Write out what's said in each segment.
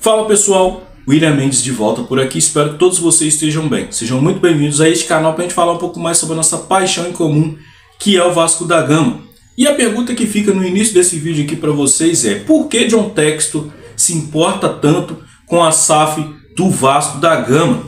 Fala pessoal, William Mendes de volta por aqui, espero que todos vocês estejam bem. Sejam muito bem-vindos a este canal para a gente falar um pouco mais sobre a nossa paixão em comum, que é o Vasco da Gama. E a pergunta que fica no início desse vídeo aqui para vocês é: por que John Textor se importa tanto com a SAF do Vasco da Gama?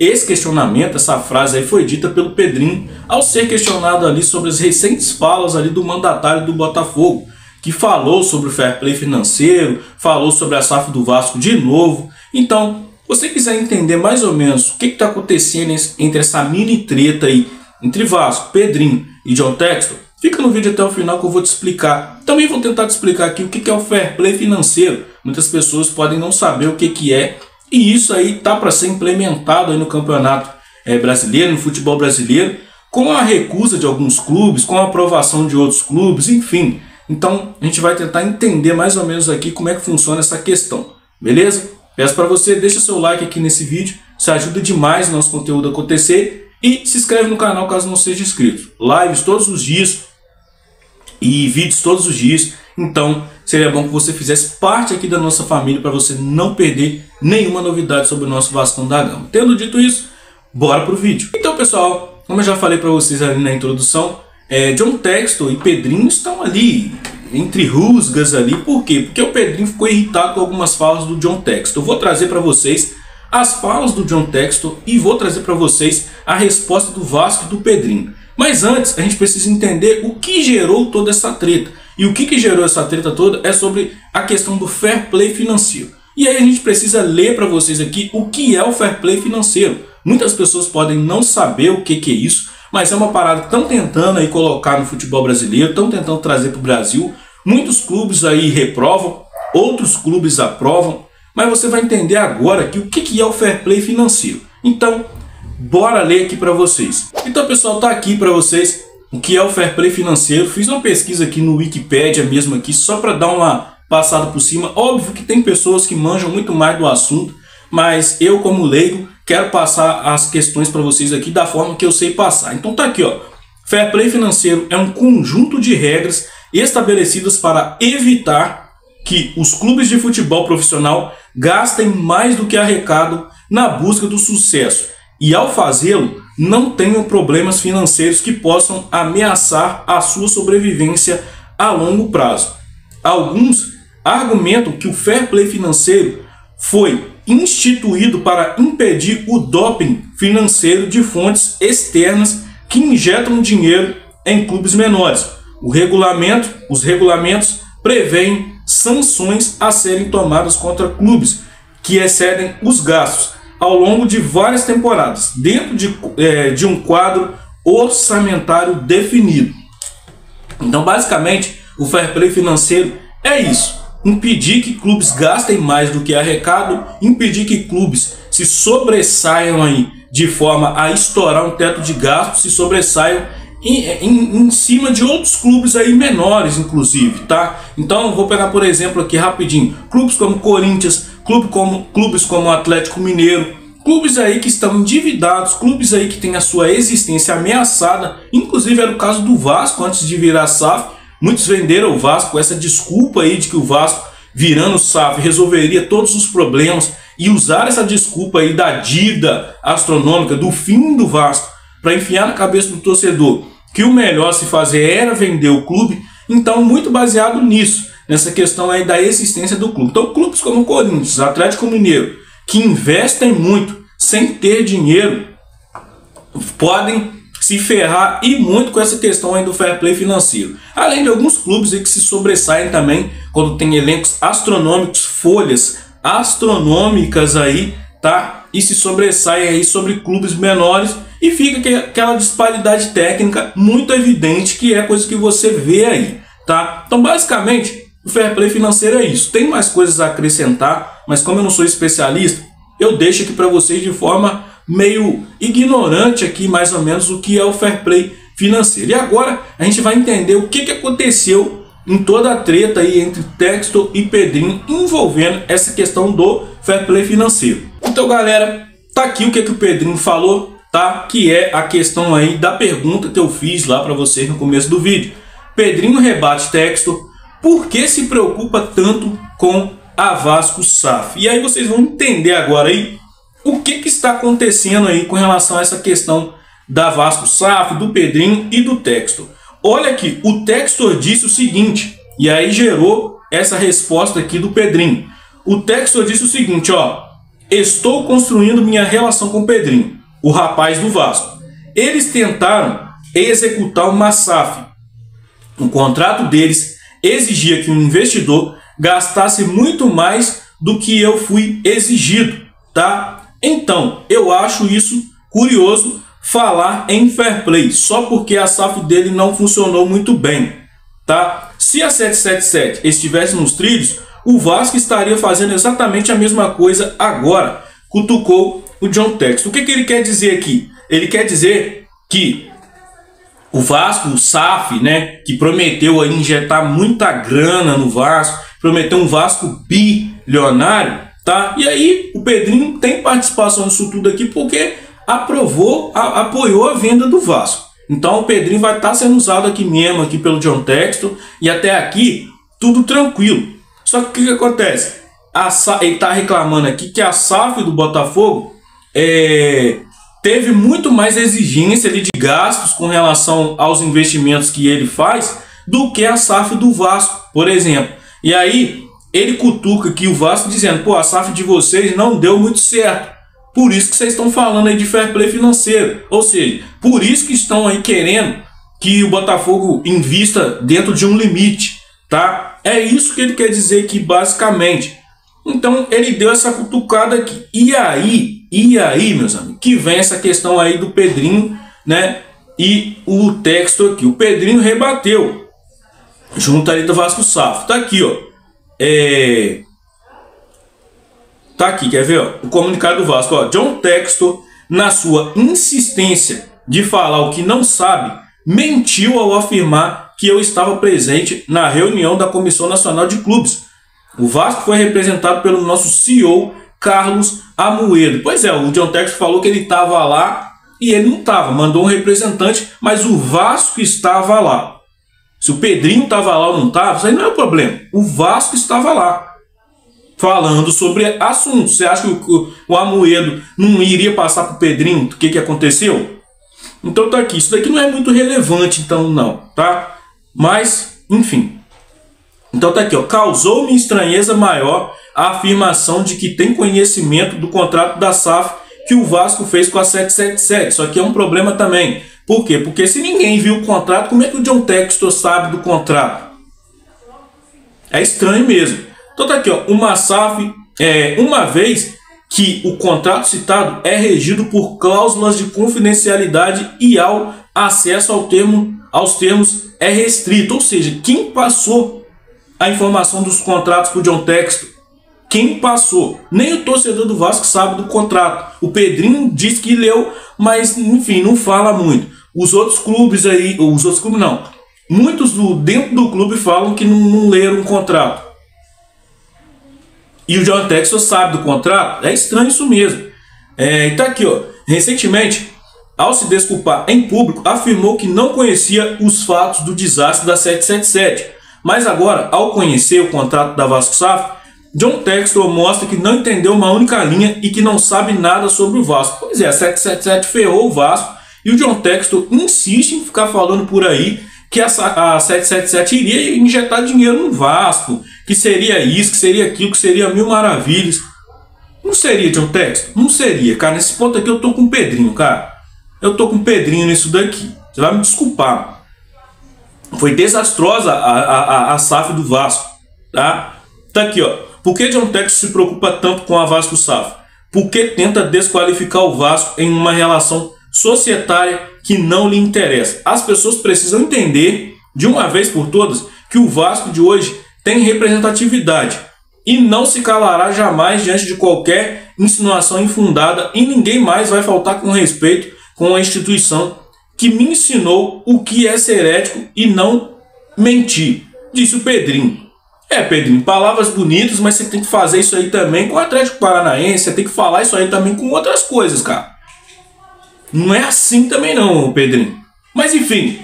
Esse questionamento, essa frase aí foi dita pelo Pedrinho ao ser questionado ali sobre as recentes falas ali do mandatário do Botafogo, que falou sobre o fair play financeiro, falou sobre a SAF do Vasco de novo. Então, se você quiser entender mais ou menos o que está acontecendo entre essa mini treta aí, entre Vasco, Pedrinho e John Textor, fica no vídeo até o final que eu vou te explicar. Também vou tentar te explicar aqui o que é o fair play financeiro. Muitas pessoas podem não saber o que é, e isso aí tá para ser implementado aí no campeonato brasileiro, no futebol brasileiro, com a recusa de alguns clubes, com a aprovação de outros clubes, enfim. Então a gente vai tentar entender mais ou menos aqui como é que funciona essa questão, beleza? Peço para você, deixa seu like aqui nesse vídeo, isso ajuda demais o nosso conteúdo a acontecer, e se inscreve no canal caso não seja inscrito. Lives todos os dias e vídeos todos os dias, então seria bom que você fizesse parte aqui da nossa família para você não perder nenhuma novidade sobre o nosso Vasco da Gama. Tendo dito isso, bora pro vídeo. Então pessoal, como eu já falei para vocês ali na introdução, John Textor e Pedrinho estão ali entre rusgas ali. Por quê? Porque o Pedrinho ficou irritado com algumas falas do John Textor. Eu vou trazer para vocês as falas do John Textor e vou trazer para vocês a resposta do Vasco e do Pedrinho. Mas antes, a gente precisa entender o que gerou toda essa treta. E o que gerou essa treta toda é sobre a questão do fair play financeiro. E aí a gente precisa ler para vocês aqui o que é o fair play financeiro. Muitas pessoas podem não saber o que é isso, mas é uma parada que estão tentando aí colocar no futebol brasileiro, estão tentando trazer para o Brasil. Muitos clubes aí reprovam, outros clubes aprovam, mas você vai entender agora aqui o que é o fair play financeiro. Então, bora ler aqui para vocês. Então, pessoal, tá aqui para vocês o que é o fair play financeiro. Fiz uma pesquisa aqui no Wikipedia mesmo aqui, só para dar uma passada por cima. Óbvio que tem pessoas que manjam muito mais do assunto, mas eu, como leigo, quero passar as questões para vocês aqui da forma que eu sei passar. Então tá aqui, ó. Fair play financeiro é um conjunto de regras estabelecidas para evitar que os clubes de futebol profissional gastem mais do que arrecadam na busca do sucesso e, ao fazê-lo, não tenham problemas financeiros que possam ameaçar a sua sobrevivência a longo prazo. Alguns argumentam que o fair play financeiro foi instituído para impedir o doping financeiro de fontes externas que injetam dinheiro em clubes menores. Os regulamentos prevêem sanções a serem tomadas contra clubes que excedem os gastos ao longo de várias temporadas, dentro de um quadro orçamentário definido. Então, basicamente, o fair play financeiro é isso: impedir que clubes gastem mais do que arrecadam, impedir que clubes se sobressaiam aí de forma a estourar um teto de gastos, se sobressaiam em cima de outros clubes aí menores, inclusive, tá? Então, vou pegar por exemplo aqui rapidinho, clubes como Corinthians, clubes como Atlético Mineiro, clubes aí que estão endividados, clubes aí que têm a sua existência ameaçada. Inclusive era o caso do Vasco antes de virar SAF. Muitos venderam o Vasco com essa desculpa aí de que o Vasco, virando SAF, resolveria todos os problemas, e usar essa desculpa aí da dívida astronômica, do fim do Vasco, para enfiar na cabeça do torcedor que o melhor se fazer era vender o clube. Então, muito baseado nisso, nessa questão aí da existência do clube. Então, clubes como Corinthians, Atlético Mineiro, que investem muito sem ter dinheiro, podem se ferrar e muito com essa questão aí do fair play financeiro. Além de alguns clubes aí que se sobressaem também quando tem elencos astronômicos, folhas astronômicas aí, tá? E se sobressaem aí sobre clubes menores, e fica aquela disparidade técnica muito evidente, que é coisa que você vê aí, tá? Então, basicamente, o fair play financeiro é isso. Tem mais coisas a acrescentar, mas como eu não sou especialista, eu deixo aqui para vocês de forma meio ignorante aqui, mais ou menos, o que é o fair play financeiro. E agora a gente vai entender o que aconteceu em toda a treta aí entre Textor e Pedrinho envolvendo essa questão do fair play financeiro. Então, galera, tá aqui o que o Pedrinho falou, tá? Que é a questão aí da pergunta que eu fiz lá para vocês no começo do vídeo. Pedrinho rebate Textor: por que se preocupa tanto com a Vasco SAF. E aí vocês vão entender agora aí o que está acontecendo aí com relação a essa questão da Vasco SAF, do Pedrinho e do Textor. Olha aqui, o Textor disse o seguinte, e aí gerou essa resposta aqui do Pedrinho. O Textor disse o seguinte, ó: estou construindo minha relação com o Pedrinho, o rapaz do Vasco. Eles tentaram executar uma SAF. O contrato deles exigia que o investidor gastasse muito mais do que eu fui exigido, tá? Então, eu acho isso curioso falar em fair play, só porque a SAF dele não funcionou muito bem, tá? Se a 777 estivesse nos trilhos, o Vasco estaria fazendo exatamente a mesma coisa agora, cutucou o John Textor. O que ele quer dizer aqui? Ele quer dizer que o Vasco, o SAF, né, que prometeu aí injetar muita grana no Vasco, prometeu um Vasco bilionário, tá? E aí o Pedrinho tem participação nisso tudo aqui porque apoiou a venda do Vasco. Então o Pedrinho vai estar sendo usado aqui mesmo, aqui pelo John Textor, e até aqui tudo tranquilo. Só que o que acontece? Ele está reclamando aqui que a SAF do Botafogo teve muito mais exigência ali de gastos com relação aos investimentos que ele faz do que a SAF do Vasco, por exemplo. E aí ele cutuca aqui o Vasco dizendo: pô, a SAF de vocês não deu muito certo. Por isso que vocês estão falando aí de fair play financeiro. Ou seja, por isso que estão aí querendo que o Botafogo invista dentro de um limite, tá? É isso que ele quer dizer aqui basicamente. Então ele deu essa cutucada aqui. E aí, meus amigos, que vem essa questão aí do Pedrinho, né? E o Textor aqui. O Pedrinho rebateu junto ali do Vasco SAF. Tá aqui, ó. Tá aqui, quer ver, ó? O comunicado do Vasco, ó. John Textor, na sua insistência de falar o que não sabe, mentiu ao afirmar que eu estava presente na reunião da Comissão Nacional de Clubes. O Vasco foi representado pelo nosso CEO, Carlos Amoedo. Pois é, o John Textor falou que ele estava lá e ele não estava. Mandou um representante, mas o Vasco estava lá. Se o Pedrinho estava lá ou não estava, isso aí não é o problema. O Vasco estava lá, falando sobre assuntos. Você acha que o Amoedo não iria passar para o Pedrinho o que aconteceu? Então tá aqui. Isso daqui não é muito relevante, então não, tá? Mas, enfim. Então tá aqui, ó. Causou-me estranheza maior a afirmação de que tem conhecimento do contrato da SAF que o Vasco fez com a 777. Isso aqui é um problema também. Por quê? Porque se ninguém viu o contrato, como é que o John Textor sabe do contrato? É estranho mesmo. Então tá aqui, ó. Uma SAF, uma vez que o contrato citado é regido por cláusulas de confidencialidade e ao acesso aos termos é restrito. Ou seja, quem passou a informação dos contratos para o John Textor? Quem passou? Nem o torcedor do Vasco sabe do contrato. O Pedrinho diz que leu, mas enfim, não fala muito. Os outros clubes aí, não. Muitos dentro do clube falam que não leram o contrato. E o John Textor sabe do contrato? É estranho isso mesmo. Tá aqui, ó. Recentemente, ao se desculpar em público, afirmou que não conhecia os fatos do desastre da 777. Mas agora, ao conhecer o contrato da Vasco SAF, John Textor mostra que não entendeu uma única linha e que não sabe nada sobre o Vasco. Pois é, a 777 ferrou o Vasco e o John Textor insiste em ficar falando por aí que a 777 iria injetar dinheiro no Vasco, que seria isso, que seria aquilo, que seria mil maravilhas. Não seria, John Textor? Não seria, cara. Nesse ponto aqui eu tô com o Pedrinho, cara. Eu tô com o Pedrinho nisso daqui. Você vai me desculpar. Foi desastrosa a SAF do Vasco, tá? Tá aqui, ó. Por que John Textor se preocupa tanto com a Vasco SAF? Porque tenta desqualificar o Vasco em uma relação societária que não lhe interessa. As pessoas precisam entender, de uma vez por todas, que o Vasco de hoje tem representatividade e não se calará jamais diante de qualquer insinuação infundada, e ninguém mais vai faltar com respeito com a instituição que me ensinou o que é ser ético e não mentir, disse o Pedrinho. Pedrinho, palavras bonitas, mas você tem que fazer isso aí também com o Atlético Paranaense, você tem que falar isso aí também com outras coisas, cara. Não é assim também não, Pedrinho. Mas enfim,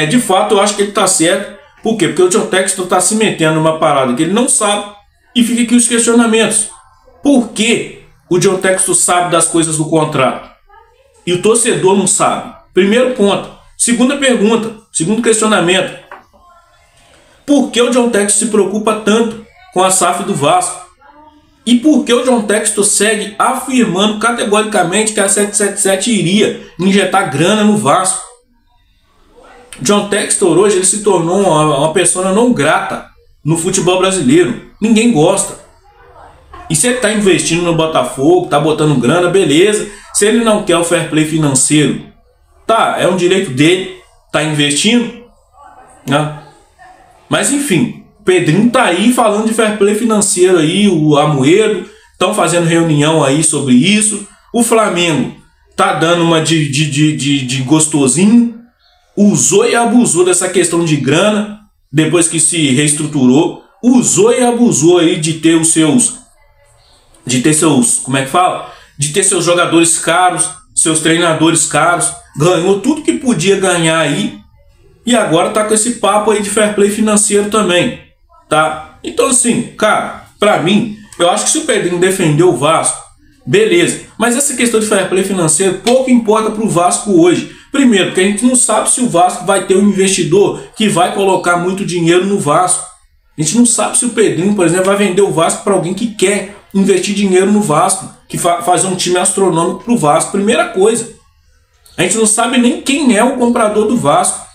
de fato eu acho que ele tá certo. Por quê? Porque o John Textor tá se metendo numa parada que ele não sabe E fica aqui os questionamentos. Por que o John Textor sabe das coisas do contrato e o torcedor não sabe? Primeiro ponto. Segunda pergunta, segundo questionamento. Por que o John Textor se preocupa tanto com a SAF do Vasco? E por que o John Textor segue afirmando categoricamente que a 777 iria injetar grana no Vasco? John Textor hoje ele se tornou uma pessoa não grata no futebol brasileiro. Ninguém gosta. E se ele está investindo no Botafogo, está botando grana, beleza. Se ele não quer o fair play financeiro, tá, é um direito dele, tá investindo, né? Mas enfim, o Pedrinho tá aí falando de fair play financeiro aí, o Amoedo, estão fazendo reunião aí sobre isso. O Flamengo tá dando uma de gostosinho, usou e abusou dessa questão de grana, depois que se reestruturou, usou e abusou aí de ter seus, como é que fala? De ter seus jogadores caros, seus treinadores caros, ganhou tudo que podia ganhar aí, e agora tá com esse papo aí de fair play financeiro também, tá? Então assim, cara, pra mim, eu acho que se o Pedrinho defendeu o Vasco, beleza, mas essa questão de fair play financeiro pouco importa pro Vasco hoje. Primeiro, porque a gente não sabe se o Vasco vai ter um investidor que vai colocar muito dinheiro no Vasco. A gente não sabe se o Pedrinho, por exemplo, vai vender o Vasco para alguém que quer investir dinheiro no Vasco, que fazer um time astronômico para o Vasco. Primeira coisa, a gente não sabe nem quem é o comprador do Vasco.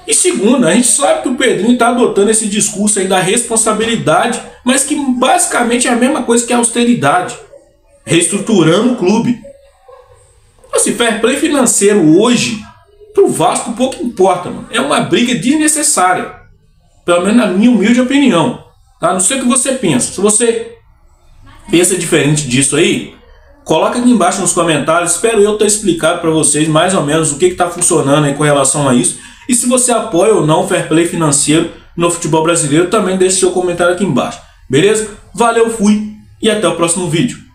E segundo, a gente sabe que o Pedrinho está adotando esse discurso aí da responsabilidade, mas que basicamente é a mesma coisa que a austeridade, reestruturando o clube. Assim, fair play financeiro hoje, pro Vasco pouco importa, mano. É uma briga desnecessária. Pelo menos na minha humilde opinião. Tá? Não sei o que você pensa. Se você pensa diferente disso aí, coloca aqui embaixo nos comentários. Espero eu ter explicado para vocês mais ou menos o que está funcionando aí com relação a isso. E se você apoia ou não o fair play financeiro no futebol brasileiro, também deixe seu comentário aqui embaixo. Beleza? Valeu, fui e até o próximo vídeo.